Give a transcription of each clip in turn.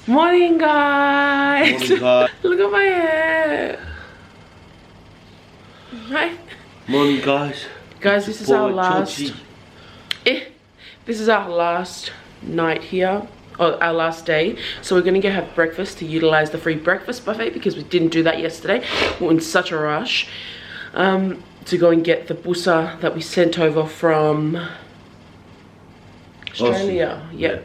Morning, guys. Morning, guys. Look at my hair. Hi. Morning, guys. Guys, this is our last. This is our last night here, or our last day. So we're gonna go have breakfast to utilize the free breakfast buffet because we didn't do that yesterday. We were in such a rush to go and get the busa that we sent over from Australia. Yeah.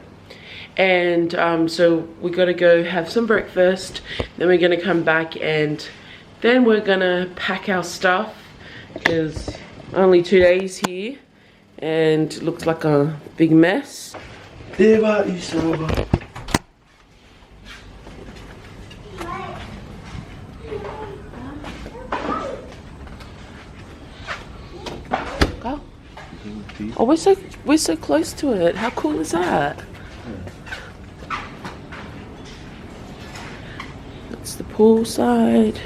And so we gotta go have some breakfast, then we're gonna come back and then we're gonna pack our stuff because only 2 days here and it looks like a big mess. Deva Isova. Go. Oh, we're so close to it. How cool is that? That's the pool side,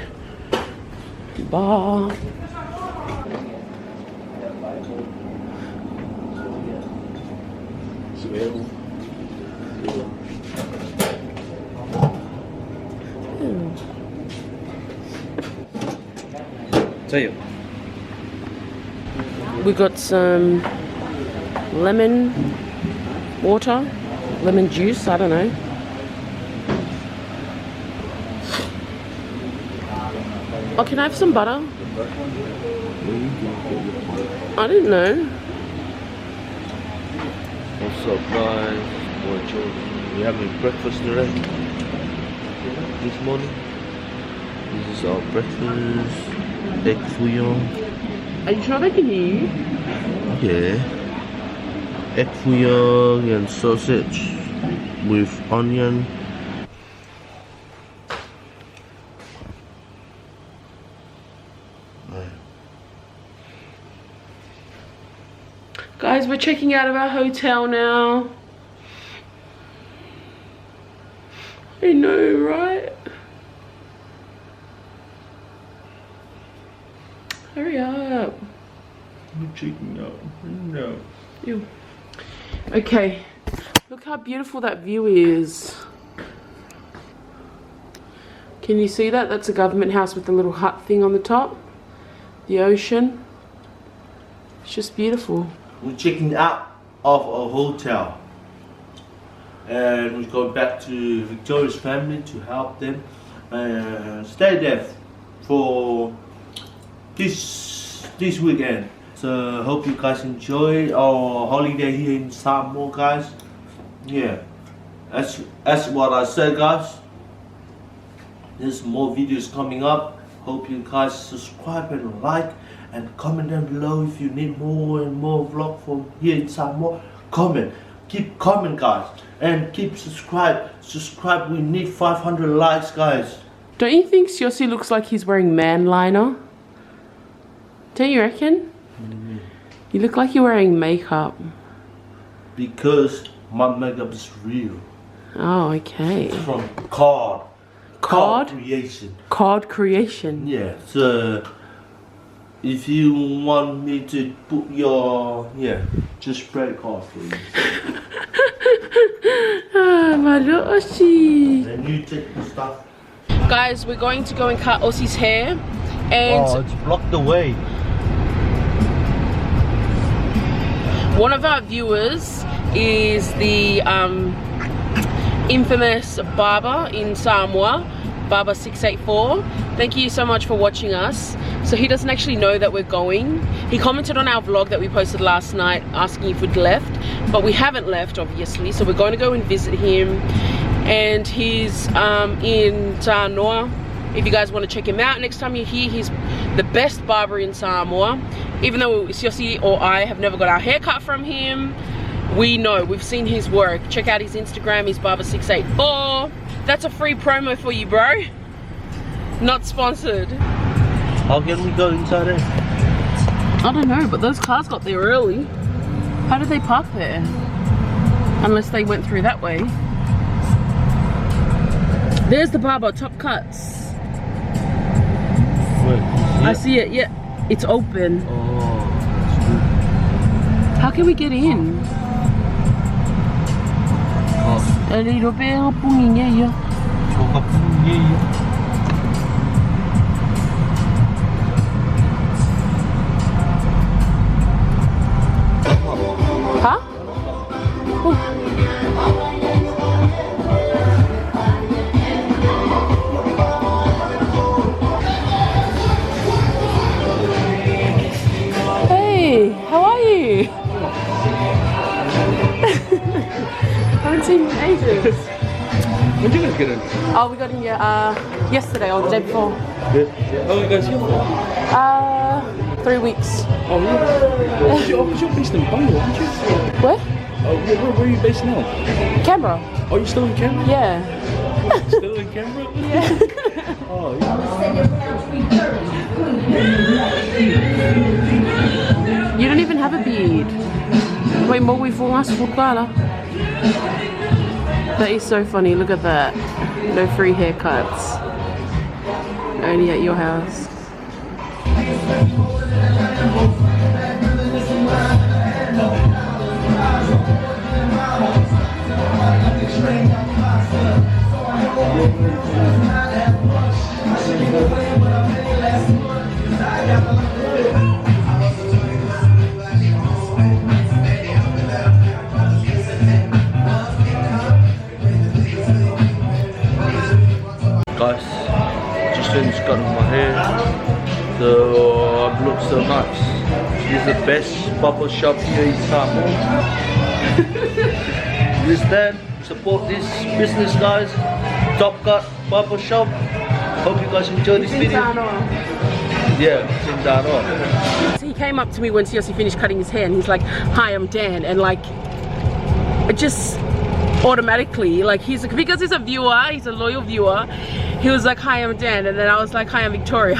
bar. We got some lemon water, lemon juice, I don't know. Oh, can I have some butter? I didn't know. What's up, guys? We're having breakfast today. This morning. This is our breakfast. Egg fouillon. Are you sure they can hear you? Yeah. Egg fouillon and sausage with onion. Guys, we're checking out of our hotel now. I know, right? Hurry up. I'm checking out. No. Ew. Okay, look how beautiful that view is. Can you see that? That's a government house with the little hut thing on the top. The ocean. It's just beautiful. We're checking out of a hotel. And we're going back to Victoria's family to help them stay there for this weekend. So hope you guys enjoy our holiday here in Samoa, guys. Yeah, that's what I said, guys. There's more videos coming up. Hope you guys subscribe and like and comment down below if you need more and more vlog from here in Samoa. Comment, keep comment, guys, and keep subscribe. We need 500 likes, guys. Don't you think Siaosi looks like he's wearing man liner? Don't you reckon? You look like you're wearing makeup. Because my makeup is real. Oh, okay. It's from card creation. Card creation. Yeah, so if you want me to put your, just spread card for you. Ah, my Oshi. And you take the stuff. Guys, we're going to go and cut Ossi's hair. And oh, it's blocked the way. one of our viewers is the infamous barber in Samoa, Barber 684. Thank you so much for watching us. So he doesn't actually know that we're going. He commented on our vlog that we posted last night asking if we'd left, but we haven't left, obviously. So we're going to go and visit him, and he's in Samoa. If you guys want to check him out next time you're here, he's the best barber in Samoa. Even though Siaosi or I have never got our hair cut from him, we know, we've seen his work. Check out his Instagram, he's Barber684. That's a free promo for you, bro. Not sponsored. How can we go inside there? I don't know, but those cars got there early. How did they park there? Unless they went through that way. There's the barber, Top Cuts. Wait, I see it, yeah. It's open. Oh, how can we get in? oh. A little bit of punginha. Huh? Oh. Hey, how are you? I haven't seen you in ages. When did you guys get in? Oh, we got in here yesterday or the day before. Yeah. Oh, you guys here for? 3 weeks. Oh, really? You're based in Bungle, aren't you? Where? Oh, where are you based now? Canberra. Oh, you're still in Canberra? Yeah. Still in Canberra? Yeah. Oh, yeah. You don't even have a beard. Wait, more we for us for Clara. That is so funny. Look at that. No free haircuts. Only at your house. Guys, just finished cutting my hair. The look so nice. This is the best barber shop here in Samoa. Understand? Support this business, guys. Top Cut Barber Shop. Hope you guys enjoy this video. Yeah, it's in Daro. So he came up to me when Siaosi finished cutting his hair and he's like, "Hi, I'm Dan," and like, it just automatically, like, because he's a viewer, he's a loyal viewer, he was like, "Hi, I'm Dan," and then I was like, "Hi, I'm Victoria."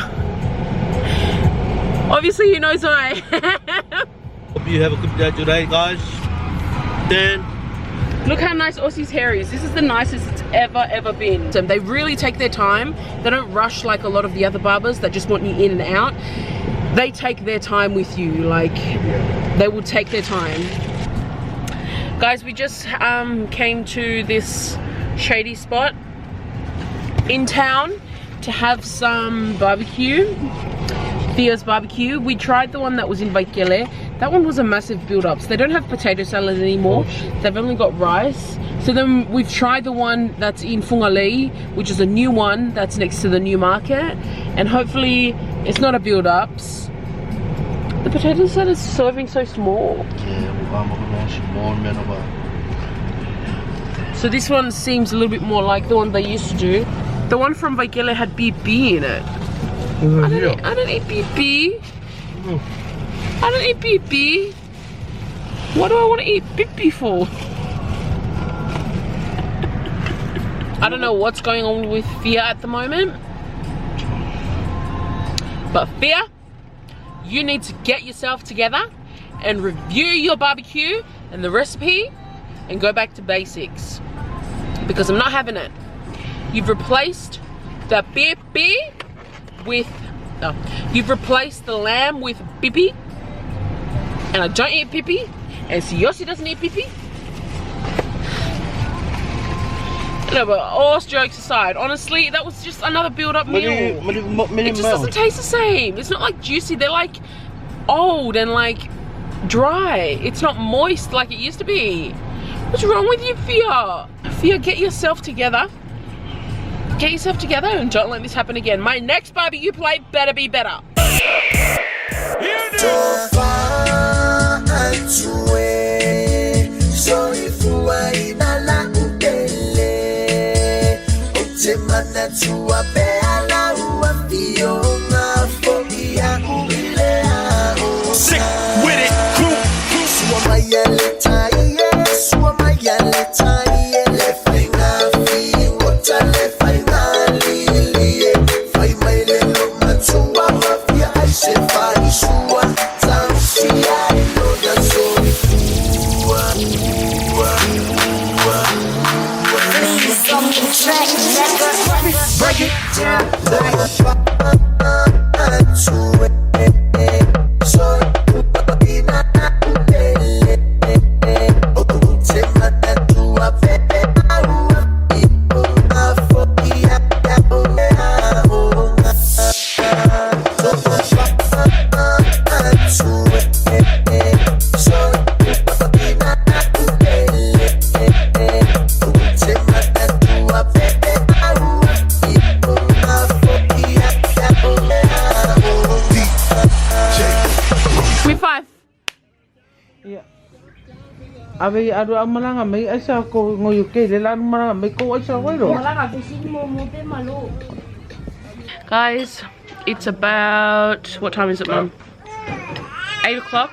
Obviously he knows who I am. Hope you have a good day today, guys. Dan. Look how nice Aussie's hair is. This is the nicest it's ever been. They really take their time. They don't rush like a lot of the other barbers that just want you in and out. They take their time with you, like, they will take their time. Guys, we just came to this shady spot in town to have some barbecue. Theo's barbecue. We tried the one that was in YAYYYYY. That one was a massive build-up. So they don't have potato salad anymore. They've only got rice. So then we've tried the one that's in Fungali, which is a new one that's next to the new market. And hopefully it's not a build-ups. The potato salad is serving so small. So this one seems a little bit more like the one they used to do. The one from YAYYYYY had BP in it. I don't eat BP. I don't eat BP. What do I want to eat BP for? I don't know what's going on with Fia at the moment. But Fia, you need to get yourself together and review your barbecue and the recipe and go back to basics. Because I'm not having it. You've replaced the BP with you've replaced the lamb with pipi, and I don't eat pipi, and Siaosi doesn't eat pipi. No, but all jokes aside, honestly, that was just another build-up meal. It just doesn't taste the same. It's not like juicy. They're like old and like dry. It's not moist like it used to be. What's wrong with you, Fia? Fia, get yourself together. Get yourself together and don't let this happen again. My next barbecue plate better be better. Sick with it, crew. Break it down like Abi ado ang malanga may asa ko ngoyo kay lelan malanga may ko asa ko ro. Guys, it's about, what time is it, Mum? 8 o'clock.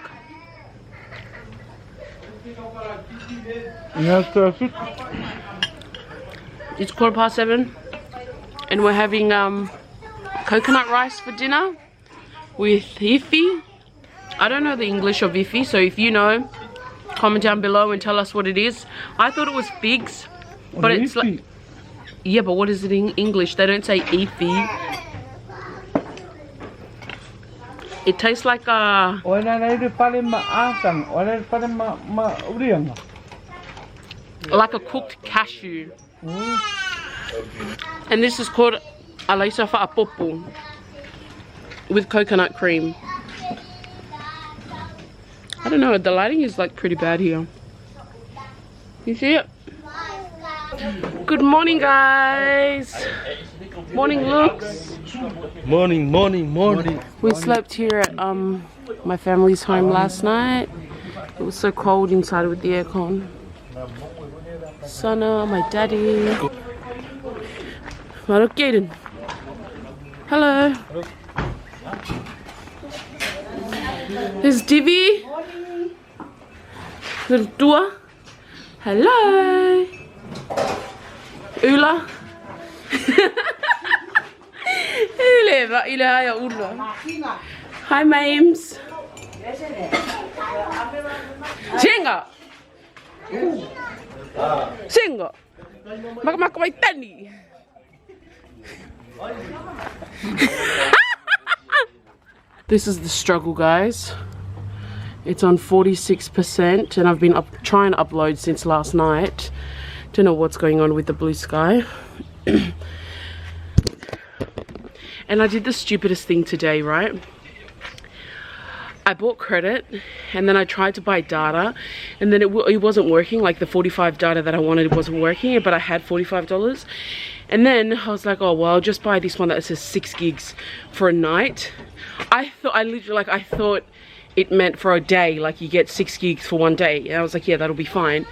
It's 7:15 and we're having coconut rice for dinner with ifi. I don't know the English of ifi, so if you know, comment down below and tell us what it is. I thought it was figs, but it's like, yeah, but what is it in English? They don't say ifi. It tastes like a cooked cashew. And this is called alaisa fa'apopo with coconut cream. I don't know, the lighting is like pretty bad here. You see it? Good morning, guys. Morning looks. Morning. We slept here at my family's home last night. It was so cold inside with the aircon. Sana, my daddy. Look, Gaiden. Hello. There's Divi. Little Dua. Hello. Ula. Hi, Mames. Singa. Singa. Mak may tani. This is the struggle, guys. It's on 46% and I've been trying to upload since last night. Don't know what's going on with the blue sky. And I did the stupidest thing today, right? I bought credit and then I tried to buy data and then it wasn't working. Like the 45 data that I wanted wasn't working, but I had $45. And then I was like, oh well, I'll just buy this one that says 6 gigs for a night. I thought it meant for a day, like you get 6 gigs for one day. And I was like, yeah, that'll be fine.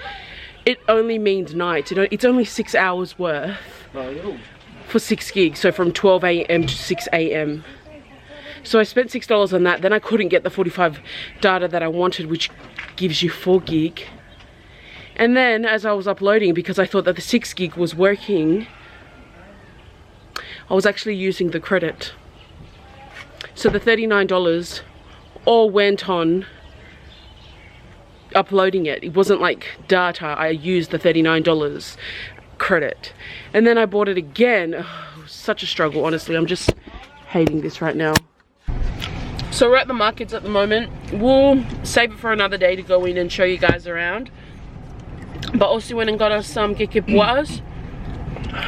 It only means night. It's only 6 hours worth for 6 gigs. So from 12 AM to 6 AM. So I spent $6 on that. Then I couldn't get the 45 data that I wanted, which gives you 4 gig. And then as I was uploading, because I thought that the 6 gig was working, I was actually using the credit. So the $39 all went on uploading it. It wasn't like data. I used the $39 credit. And then I bought it again. Oh, it was such a struggle, honestly. I'm just hating this right now. So we're at the markets at the moment. We'll save it for another day to go in and show you guys around. But also went and got us some kekepuas,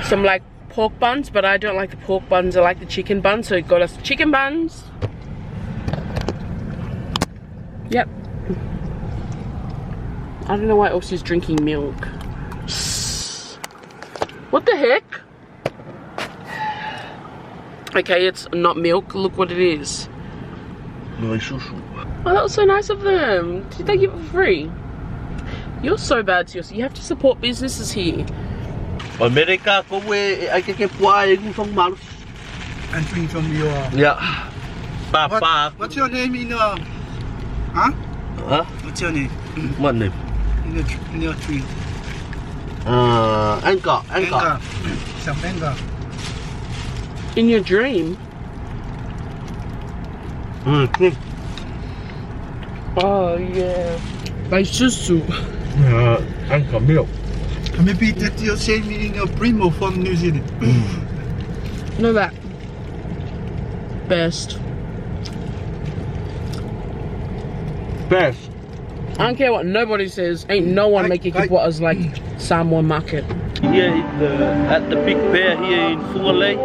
some like pork buns, but I don't like the pork buns, I like the chicken buns, so got us chicken buns. Yep. I don't know why Elsie's drinking milk. What the heck? Okay, it's not milk, look what it is. Oh, that was so nice of them. Did they give it for free? You're so bad, Siaosi. You have to support businesses here. America, I can get why from Mars. And from your. Yeah. Papa. What's your name in huh? What's your name? What name? In your tree. Anchor. Some anchor. In your dream? Oh yeah. By Susu. Anchor milk. Maybe that you're saying in your primo from New Zealand. Know that. Best. I don't care what nobody says. Ain't no one making kekepuas like Samoa market. Here at the Big Bear here in Fungale.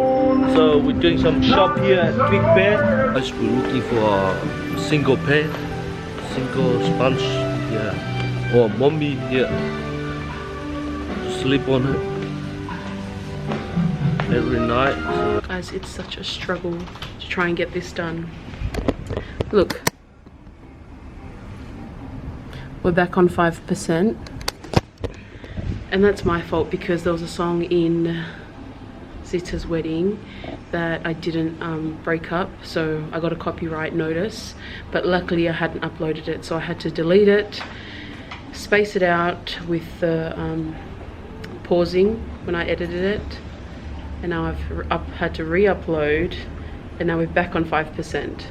So we're doing some shop here at Big Bear. We're looking for a single pair, single sponge, yeah, or mommy here to sleep on it every night. So. Guys, it's such a struggle to try and get this done. Look. We're back on 5%. And that's my fault because there was a song in Zita's wedding that I didn't break up, so I got a copyright notice, but luckily I hadn't uploaded it, so I had to delete it, space it out with the pausing when I edited it, and now I've had to re-upload, and now we're back on 5%.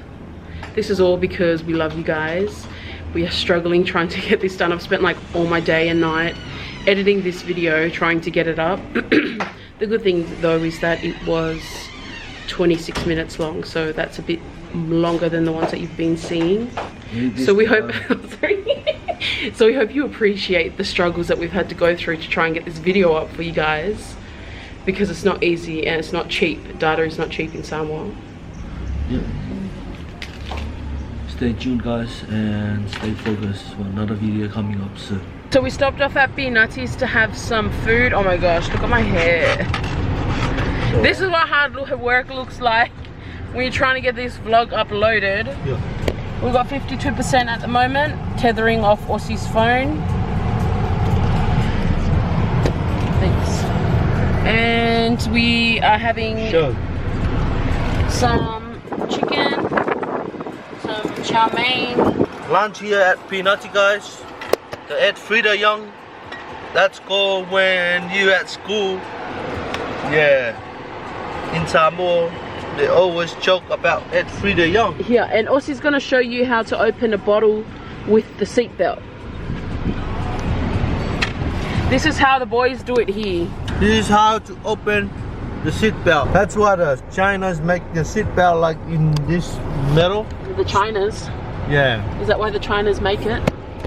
This is all because we love you guys. We are struggling trying to get this done. I've spent like all my day and night editing this video, trying to get it up. The good thing though is that it was 26 minutes long, so that's a bit longer than the ones that you've been seeing. So we hope so we hope you appreciate the struggles that we've had to go through to try and get this video up for you guys, because it's not easy and it's not cheap. Data is not cheap in Samoa. Yeah. Stay tuned guys and stay focused for another video coming up soon. So we stopped off at Nutties to have some food. Oh my gosh, look at my hair. So, this is what hard work looks like when you're trying to get this vlog uploaded. Yeah. We've got 52% at the moment, tethering off Aussie's phone. Thanks. And we are having some chicken, some chow mein. Lunch here at Peanutty guys. The Ed Frida Young. That's called when you at school. Yeah. In Samoa, they always joke about Ed Frida Young. Yeah, and Aussie's gonna show you how to open a bottle with the seatbelt. This is how the boys do it here. This is how to open the seatbelt. That's what China's make the seatbelt, like in this metal. The Chinas. Yeah. Is that why the Chinas make it?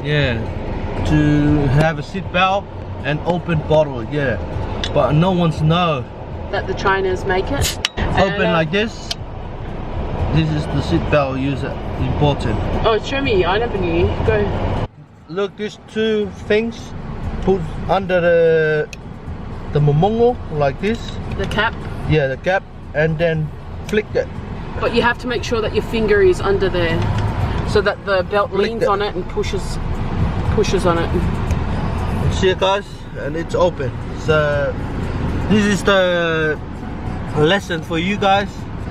Yeah. To have a seatbelt and open bottle. Yeah. But no one's know That the Chinas make it. open like this. This is the seatbelt user important. Oh, show me. I never knew. Go. Look, these two things put under the momongo like this. The cap. Yeah, the cap, and then flick it. But you have to make sure that your finger is under there, so that the belt Flick leans it. on it and pushes on it. See it guys, and it's open. So this is the lesson for you guys.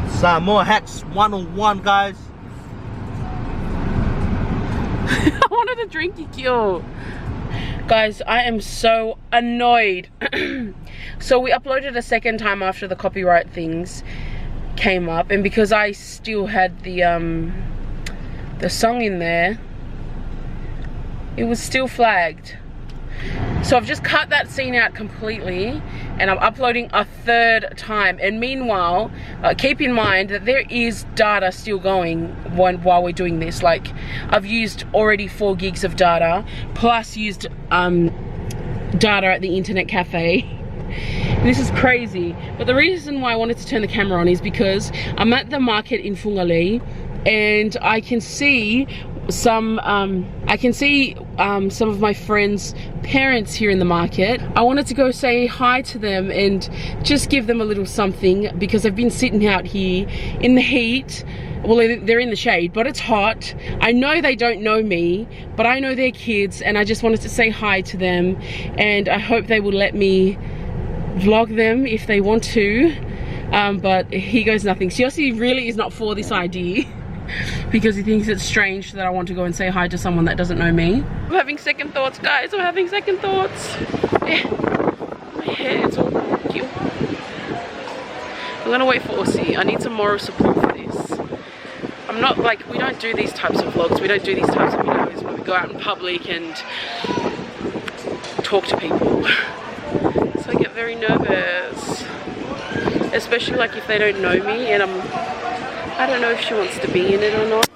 Samoa hacks 101 guys. I wanted to drink you. Guys, I am so annoyed. So we uploaded a second time after the copyright things came up, and because I still had the song in there, it was still flagged. So I've just cut that scene out completely, and I'm uploading a third time. And meanwhile, keep in mind that there is data still going while we're doing this. Like, I've used already 4 gigs of data, plus used data at the internet cafe. This is crazy. But the reason why I wanted to turn the camera on is because I'm at the market in Whangarei, and I can see some of my friends' parents here in the market. I wanted to go say hi to them and just give them a little something, because I've been sitting out here in the heat. Well, they're in the shade, but it's hot. I know they don't know me, but I know their kids, and I just wanted to say hi to them, and I hope they will let me vlog them if they want to. But here goes nothing. Siaosi really is not for this idea, because he thinks it's strange that I want to go and say hi to someone that doesn't know me. I'm having second thoughts, guys. I'm having second thoughts. My hair, it's all cute. I'm gonna wait for Aussie. I need some moral support for this. I'm not like, we don't do these types of vlogs. We don't do these types of videos where we go out in public and talk to people. So I get very nervous. Especially like if they don't know me, and I don't know if she wants to be in it or not.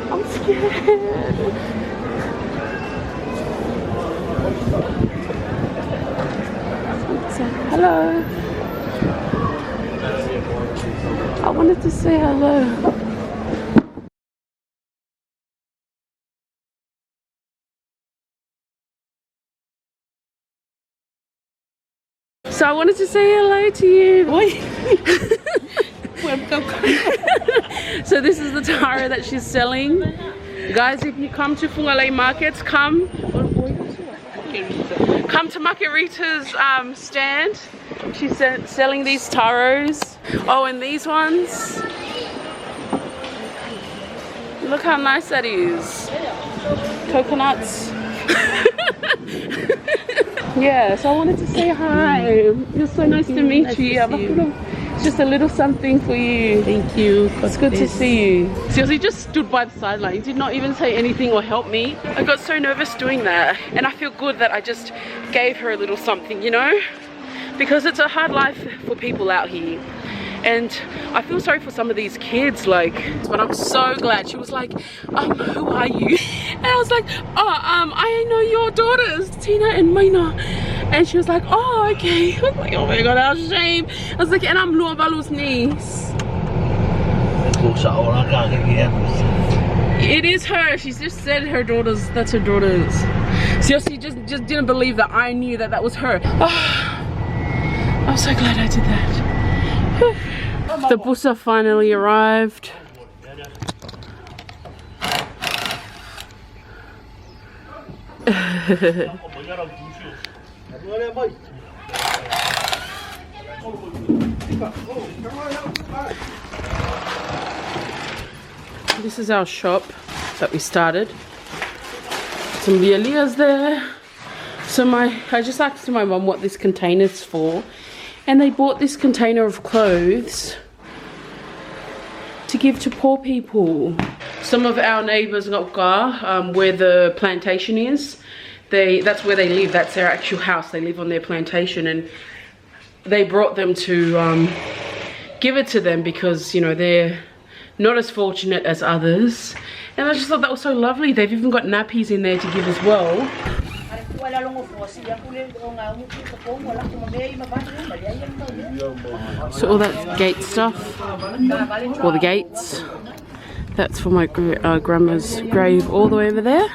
I'm scared. Hello. I wanted to say hello. So I wanted to say hello to you. So this is the taro that she's selling. Guys, if you come to Fungale markets, come to Margarita's stand. She's selling these taros. Oh, and these ones. Look how nice that is. Coconuts. Yeah, so I wanted to say hi. It's so nice to meet you. It's just a little something for you. Thank you. It's good to see you. Siaosi just stood by the sideline. He did not even say anything or help me. I got so nervous doing that. And I feel good that I just gave her a little something, you know? Because it's a hard life for people out here. And I feel sorry for some of these kids, like, but I'm so glad. She was like, who are you? And I was like, I know your daughters, Tina and Maina. And she was like, oh, okay. I was like, oh my God, how shame. I was like, and I'm Luabalu's niece. It is her. She's just said her daughters, that's her daughters. Siaosi just didn't believe that I knew that that was her. Oh, I'm so glad I did that. The busa finally arrived. This is our shop that we started. Some bialias there. So I just asked my mum what this container's for. And they bought this container of clothes to give to poor people. Some of our neighbours, where the plantation is, that's where they live. That's their actual house. They live on their plantation, and they brought them to give it to them because, you know, they're not as fortunate as others. And I just thought that was so lovely. They've even got nappies in there to give as well. So all that gate stuff, or the gates, that's for my grandma's grave all the way over there.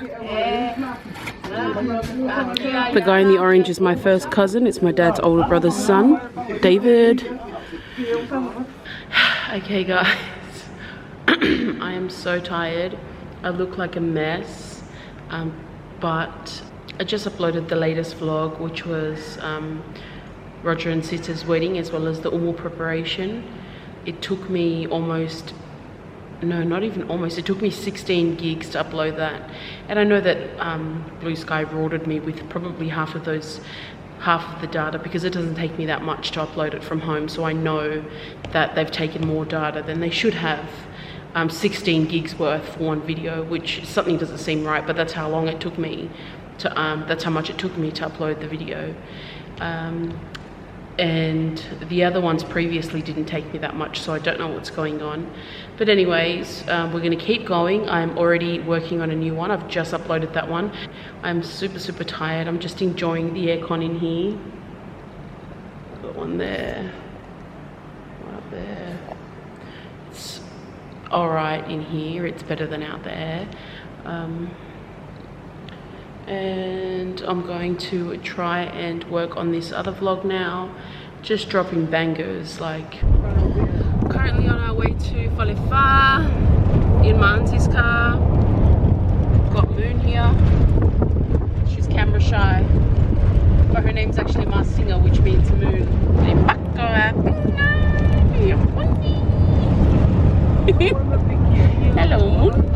The guy in the orange is my first cousin. It's my dad's older brother's son, David. Okay guys, I am so tired. I look like a mess, but I just uploaded the latest vlog, which was Roger and Sita's wedding, as well as the umu preparation. It took me almost, no, not even almost, it took me 16 gigs to upload that. And I know that Blue Sky rewarded me with probably half of the data, because it doesn't take me that much to upload it from home. So I know that they've taken more data than they should have. 16 gigs worth for one video, which something doesn't seem right, but that's how long it took me to, that's how much it took me to upload the video. And the other ones previously didn't take me that much, so I don't know what's going on. But anyways, we're gonna keep going. I'm already working on a new one. I've just uploaded that one. I'm super tired. I'm just enjoying the aircon in here. Got one there, one up there. It's all right in here. It's better than out there. And I'm going to try and work on this other vlog now, just dropping bangers. Like, currently on our way to Falefa in my auntie's car. Got Moon here. She's camera shy, but her name's actually Marsinga, which means moon. Hello, Moon.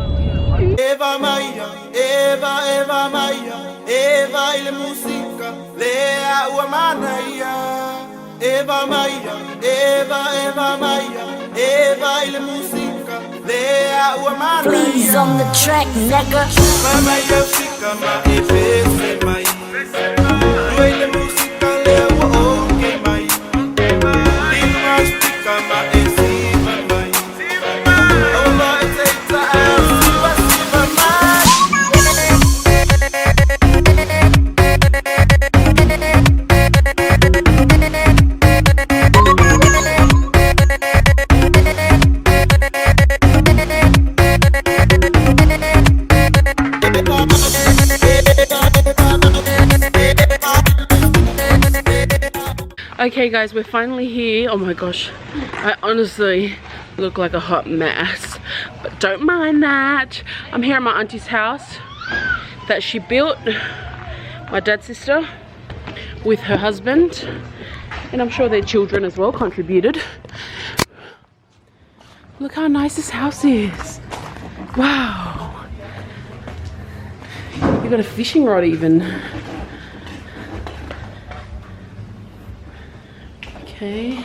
Eva Maya, Eva Maya, Eva ile música, lea uamanaya. Eva Maya, Eva Maya, Eva ile música, lea uamanaya. Please on the track, nigga. Mama yo shika ma efese mai. Ile música lea uaonge mai. Lima shika ma esiva mai. Allah takes a Okay guys, we're finally here. Oh my gosh, I honestly look like a hot mess, but don't mind that. I'm here at my auntie's house that she built, my dad's sister, with her husband, and I'm sure their children as well contributed. Look how nice this house is. Wow. You got a fishing rod even. Okay.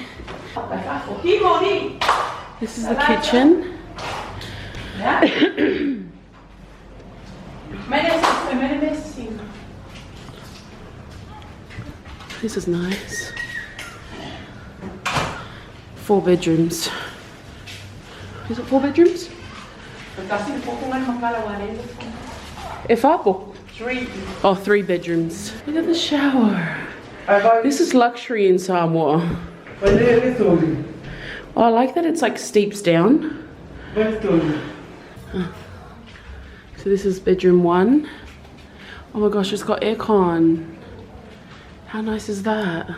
This is the kitchen. This is nice. 4 bedrooms. Is it 4 bedrooms? Three. Oh, 3 bedrooms. Look at the shower. This is luxury in Samoa. Oh, I like that it's like steeps down. Oh. So this is bedroom 1. Oh my gosh, it's got aircon. How nice is that?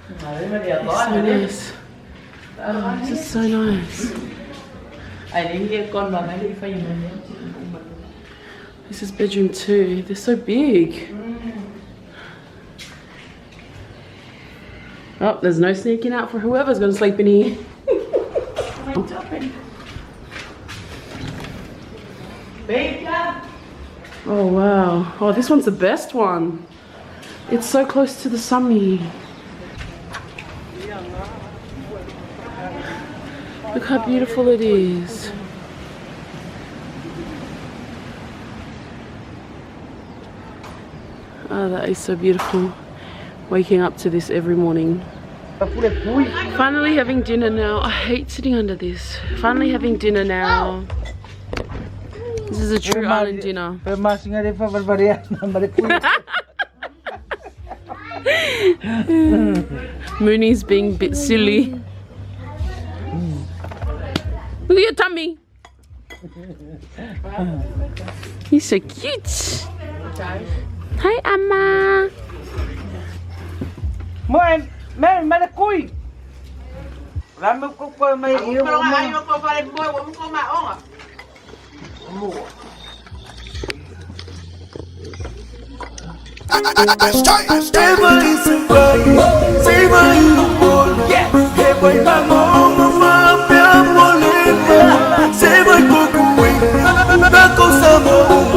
It's so nice. Oh, this is so nice. This is bedroom 2. They're so big. Oh, there's no sneaking out for whoever's gonna sleep in here. Oh wow. Oh, this one's the best one. It's so close to the summy. Look how beautiful it is. Oh, that is so beautiful. Waking up to this every morning. Finally having dinner now. I hate sitting under this. Finally having dinner now. This is a true island dinner. Mooney's being a bit silly. Look at your tummy. He's so cute. Hi, Amma. Samoa,